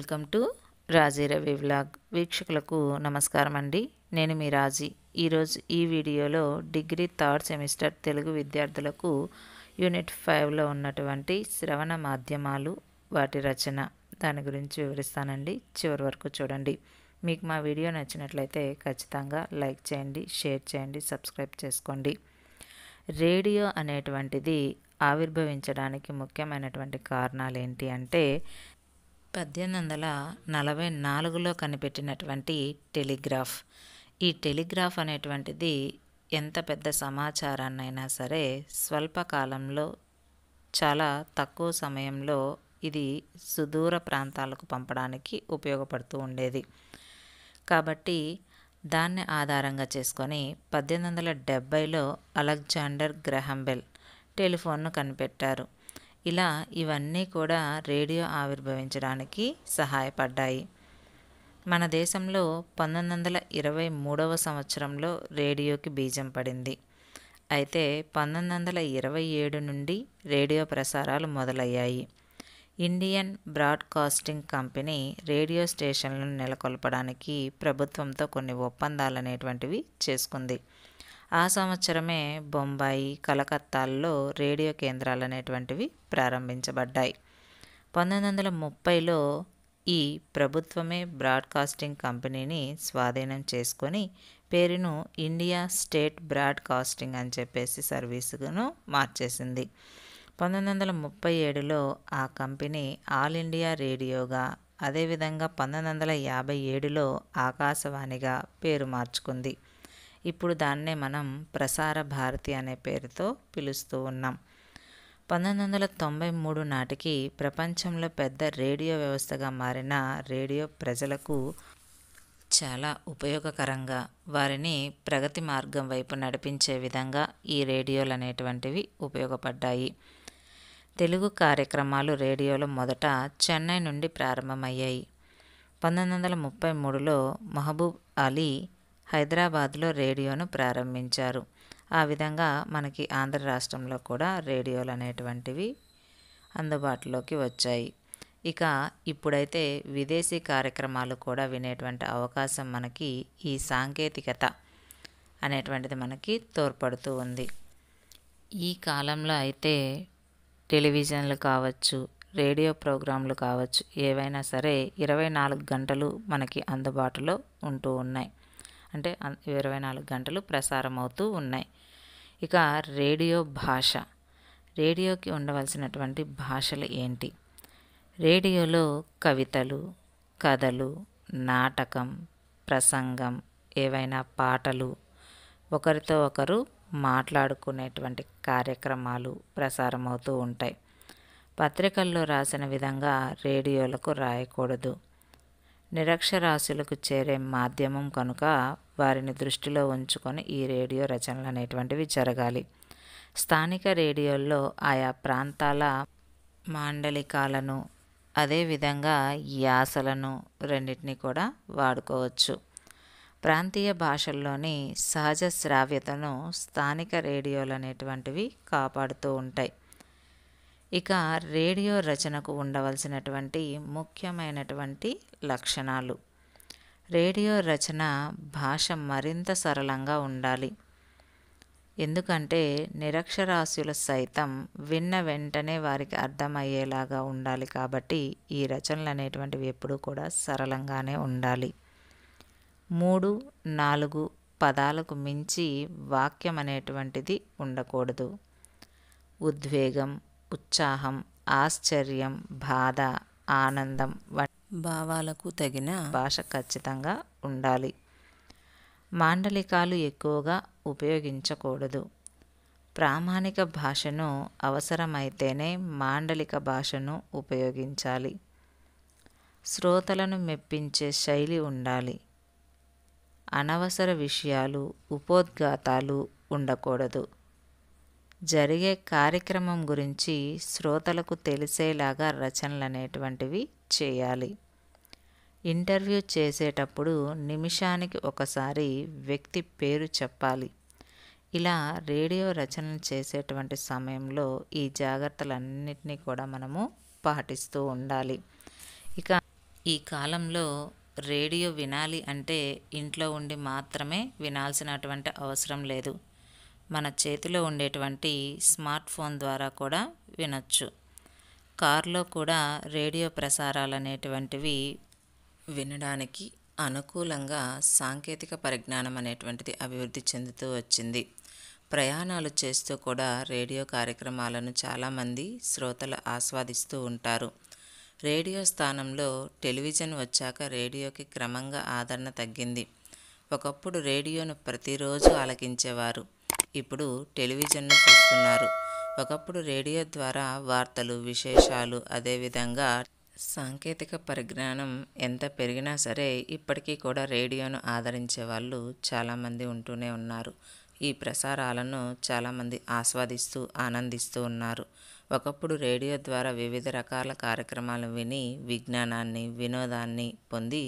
Welcome to Raji Ravi vlog. వీక్షకులకు నమస్కారం అండి. నేను మీ రాజీ. ఈరోజు ఈ వీడియోలో డిగ్రీ థర్డ్ సెమిస్టర్ తెలుగు విద్యార్థులకు యూనిట్ 5లో ఉన్నటువంటి శ్రవణ మాధ్యమాలు, వాటి రచన, దాని గురించి వివరిస్తానండి. చివరి వరకు చూడండి. మీకు మా వీడియో నచ్చినట్లయితే ఖచ్చితంగా లైక్ చేయండి, షేర్ చేయండి, సబ్స్క్రైబ్ చేసుకోండి. రేడియో అనేటువంటిది ఆవిర్భవించడానికి ముఖ్యమైనటువంటి కారణాలు ఏంటి అంటే 1844లో కనిపెట్టినటువంటి టెలిగ్రాఫ్. ఈ టెలిగ్రాఫ్ అనేటువంటిది ఎంత పెద్ద సమాచారాన్నైనా సరే స్వల్పకాలంలో, చాలా తక్కువ సమయంలో ఇది సుదూర ప్రాంతాలకు పంపడానికి ఉపయోగపడుతూ ఉండేది. కాబట్టి దాన్ని ఆధారంగా చేసుకొని 1870లో అలెగ్జాండర్ గ్రహాం బెల్ టెలిఫోన్ను కనిపెట్టారు. ఇలా ఇవన్నీ కూడా రేడియో ఆవిర్భవించడానికి సహాయపడ్డాయి. మన దేశంలో 1923వ సంవత్సరంలో రేడియోకి బీజం పడింది. అయితే 1927 నుండి రేడియో ప్రసారాలు మొదలయ్యాయి. ఇండియన్ బ్రాడ్కాస్టింగ్ కంపెనీ రేడియో స్టేషన్లను నెలకొల్పడానికి ప్రభుత్వంతో కొన్ని ఒప్పందాలు అనేటువంటివి చేసుకుంది. ఆ సంవత్సరమే బొంబాయి, కలకత్తాల్లో రేడియో కేంద్రాలు అనేటువంటివి ప్రారంభించబడ్డాయి. 1930లో ఈ ప్రభుత్వమే బ్రాడ్కాస్టింగ్ కంపెనీని స్వాధీనం చేసుకొని పేరును ఇండియా స్టేట్ బ్రాడ్కాస్టింగ్ అని చెప్పేసి సర్వీసును మార్చేసింది. 1937లో ఆ కంపెనీ ఆల్ ఇండియా రేడియోగా, అదేవిధంగా 1957లో ఆకాశవాణిగా పేరు మార్చుకుంది. ఇప్పుడు దాన్నే మనం ప్రసార భారతి అనే పేరుతో పిలుస్తూ ఉన్నాం. 1993 నాటికి ప్రపంచంలో పెద్ద రేడియో వ్యవస్థగా మారిన రేడియో ప్రజలకు చాలా ఉపయోగకరంగా, వారిని ప్రగతి మార్గం వైపు నడిపించే విధంగా ఈ రేడియోలు అనేటువంటివి ఉపయోగపడ్డాయి. తెలుగు కార్యక్రమాలు రేడియోలో మొదట చెన్నై నుండి ప్రారంభమయ్యాయి. 1933లో మహబూబ్ అలీ హైదరాబాద్లో రేడియోను ప్రారంభించారు. ఆ విధంగా మనకి ఆంధ్ర రాష్ట్రంలో కూడా రేడియోలు అనేటువంటివి అందుబాటులోకి వచ్చాయి. ఇక ఇప్పుడైతే విదేశీ కార్యక్రమాలు కూడా వినేటువంటి అవకాశం మనకి ఈ సాంకేతికత అనేటువంటిది మనకి తోడ్పడుతూ ఉంది. ఈ కాలంలో అయితే టెలివిజన్లు కావచ్చు, రేడియో ప్రోగ్రాంలు కావచ్చు, ఏవైనా సరే 24 గంటలు మనకి అందుబాటులో ఉంటూ ఉన్నాయి. అంటే 24 గంటలు ప్రసారం అవుతూ ఉన్నాయి. ఇక రేడియో భాష, రేడియోకి ఉండవలసినటువంటి భాషలు ఏంటి? రేడియోలో కవితలు, కథలు, నాటకం, ప్రసంగం, ఏవైనా పాటలు, ఒకరితో ఒకరు మాట్లాడుకునేటువంటి కార్యక్రమాలు ప్రసారం అవుతూ ఉంటాయి. పత్రికల్లో రాసిన విధంగా రేడియోలకు రాయకూడదు. నిరక్షరాస్యులకు చేరే మాధ్యమం కనుక వారిని దృష్టిలో ఉంచుకొని ఈ రేడియో రచనలు అనేటువంటివి జరగాలి. స్థానిక రేడియోల్లో ఆయా ప్రాంతాల మాండలికాలను, అదేవిధంగా యాసలను రెండింటినీ కూడా వాడుకోవచ్చు. ప్రాంతీయ భాషల్లోని సహజ శ్రావ్యతను స్థానిక రేడియోలు అనేటువంటివి కాపాడుతూ ఉంటాయి. ఇక రేడియో రచనకు ఉండవలసినటువంటి ముఖ్యమైనటువంటి లక్షణాలు. రేడియో రచన భాష మరింత సరళంగా ఉండాలి. ఎందుకంటే నిరక్షరాస్యులు సైతం విన్న వెంటనే వారికి అర్థమయ్యేలాగా ఉండాలి. కాబట్టి ఈ రచనలు అనేటువంటివి ఎప్పుడూ కూడా సరళంగానే ఉండాలి. 3-4 పదాలకు మించి వాక్యం అనేటువంటిది ఉండకూడదు. ఉద్వేగం, ఉత్సాహం, ఆశ్చర్యం, బాధ, ఆనందం వంటి భావాలకు తగిన భాష ఖచ్చితంగా ఉండాలి. మాండలికాలు ఎక్కువగా ఉపయోగించకూడదు. ప్రామాణిక భాషను అవసరమైతేనే మాండలిక భాషను ఉపయోగించాలి. శ్రోతలను మెప్పించే శైలి ఉండాలి. అనవసర విషయాలు, ఉపోద్ఘాతాలు ఉండకూడదు. జరిగే కార్యక్రమం గురించి శ్రోతలకు తెలిసేలాగా రచనలు అనేటువంటివి చేయాలి. ఇంటర్వ్యూ చేసేటప్పుడు నిమిషానికి ఒకసారి వ్యక్తి పేరు చెప్పాలి. ఇలా రేడియో రచనలు చేసేటువంటి సమయంలో ఈ జాగ్రత్తలన్నిటినీ కూడా మనము పాటిస్తూ ఉండాలి. ఇక ఈ కాలంలో రేడియో వినాలి అంటే ఇంట్లో ఉండి మాత్రమే వినాల్సినటువంటి అవసరం లేదు. మన చేతిలో ఉండేటువంటి స్మార్ట్ ఫోన్ ద్వారా కూడా వినొచ్చు. కారులో కూడా రేడియో ప్రసారాలు అనేటువంటివి వినడానికి అనుకూలంగా సాంకేతిక పరిజ్ఞానం అనేటువంటిది అభివృద్ధి చెందుతూ వచ్చింది. ప్రయాణాలు చేస్తూ కూడా రేడియో కార్యక్రమాలను చాలామంది శ్రోతలు ఆస్వాదిస్తూ ఉంటారు. రేడియో స్థానంలో టెలివిజన్ వచ్చాక రేడియోకి క్రమంగా ఆదరణ తగ్గింది. ఒకప్పుడు రేడియోను ప్రతిరోజు ఆలకించేవారు, ఇప్పుడు టెలివిజన్ను చూస్తున్నారు. ఒకప్పుడు రేడియో ద్వారా వార్తలు, విశేషాలు, అదేవిధంగా సాంకేతిక పరిజ్ఞానం ఎంత పెరిగినా సరే ఇప్పటికీ కూడా రేడియోను ఆదరించే వాళ్ళు చాలామంది ఉంటూనే ఉన్నారు. ఈ ప్రసారాలను చాలామంది ఆస్వాదిస్తూ ఆనందిస్తూ ఉన్నారు. ఒకప్పుడు రేడియో ద్వారా వివిధ రకాల కార్యక్రమాలు విని విజ్ఞానాన్ని, వినోదాన్ని పొంది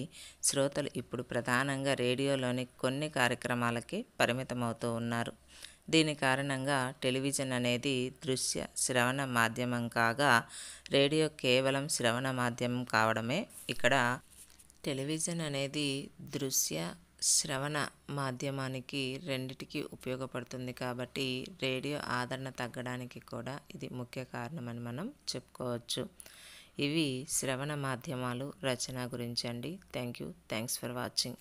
శ్రోతలు ఇప్పుడు ప్రధానంగా రేడియోలోని కొన్ని కార్యక్రమాలకే పరిమితమవుతూ ఉన్నారు. దీని కారణంగా టెలివిజన్ అనేది దృశ్య శ్రవణ మాధ్యమం కాగా రేడియో కేవలం శ్రవణ మాధ్యమం కావడమే. ఇక్కడ టెలివిజన్ అనేది దృశ్య శ్రవణ మాధ్యమానికి రెండిటికి ఉపయోగపడుతుంది కాబట్టి రేడియో ఆదరణ తగ్గడానికి కూడా ఇది ముఖ్య కారణమని మనం చెప్పుకోవచ్చు. ఇవి శ్రవణ మాధ్యమాలు రచన గురించి అండి. Thanks for watching.